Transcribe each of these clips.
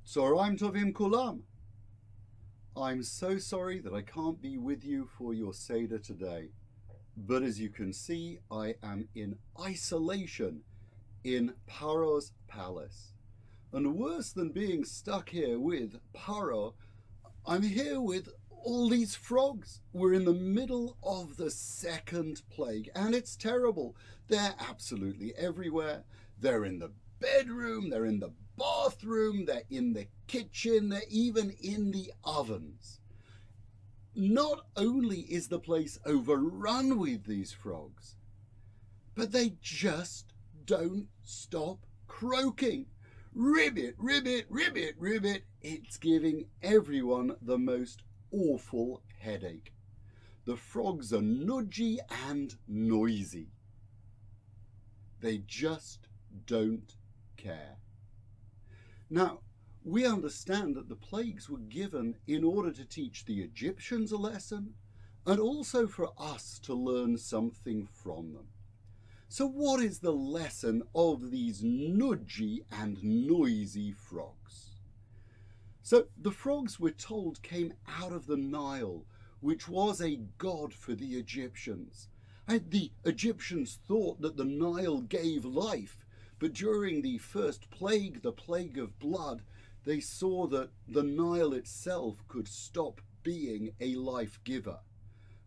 Tzoraim tovim kulam. I'm so sorry that I can't be with you for your Seder today. But as you can see, I am in isolation in Paro's palace. And worse than being stuck here with Paro, I'm here with all these frogs. We're in the middle of the second plague, and it's terrible. They're absolutely everywhere. They're in the bedroom, they're in the bathroom, they're in the kitchen, they're even in the ovens. Not only is the place overrun with these frogs, but they just don't stop croaking. Ribbit, ribbit, ribbit, ribbit. It's giving everyone the most awful headache. The frogs are noodgy and noisy. They just don't care. Now, we understand that the plagues were given in order to teach the Egyptians a lesson and also for us to learn something from them. So what is the lesson of these noodgy and noisy frogs? So the frogs, we're told, came out of the Nile, which was a god for the Egyptians. And the Egyptians thought that the Nile gave life, but during the first plague, the plague of blood, they saw that the Nile itself could stop being a life giver.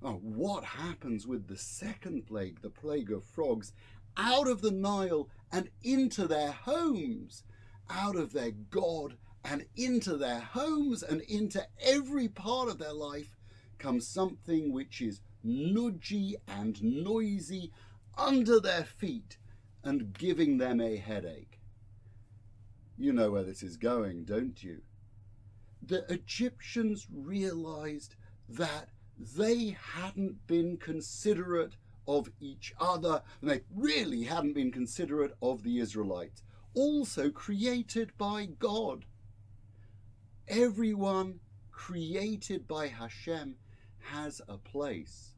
Oh, what happens with the second plague, the plague of frogs, out of the Nile and into their homes, out of their God and into their homes and into every part of their life comes something which is noodgy and noisy under their feet and giving them a headache. You know where this is going, don't you? The Egyptians realized that they hadn't been considerate of each other, and they really hadn't been considerate of the Israelites, also created by God. Everyone created by Hashem has a place,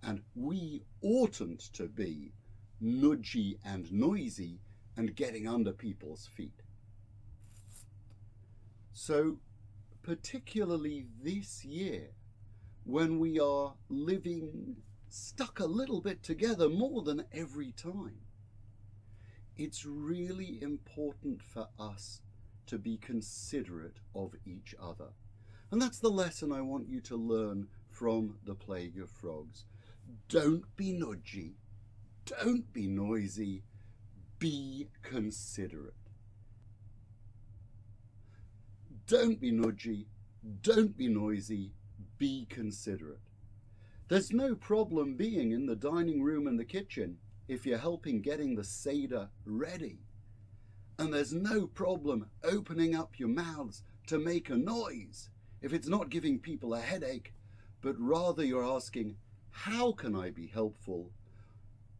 and we oughtn't to be noodgy and noisy and getting under people's feet. So, particularly this year, when we are living stuck a little bit together more than every time, it's really important for us to be considerate of each other. And that's the lesson I want you to learn from the plague of frogs. Don't be noodgy, don't be noisy, be considerate. Don't be noodgy, don't be noisy, be considerate. There's no problem being in the dining room and the kitchen if you're helping getting the Seder ready. And there's no problem opening up your mouths to make a noise if it's not giving people a headache, but rather you're asking, how can I be helpful?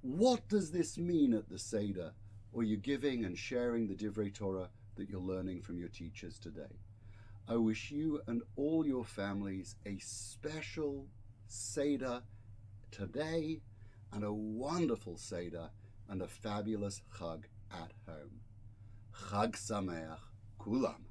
What does this mean at the Seder? Or you're giving and sharing the Divrei Torah that you're learning from your teachers today. I wish you and all your families a special Seder today and a wonderful Seder and a fabulous Chag at home. Chag Sameach Kulam.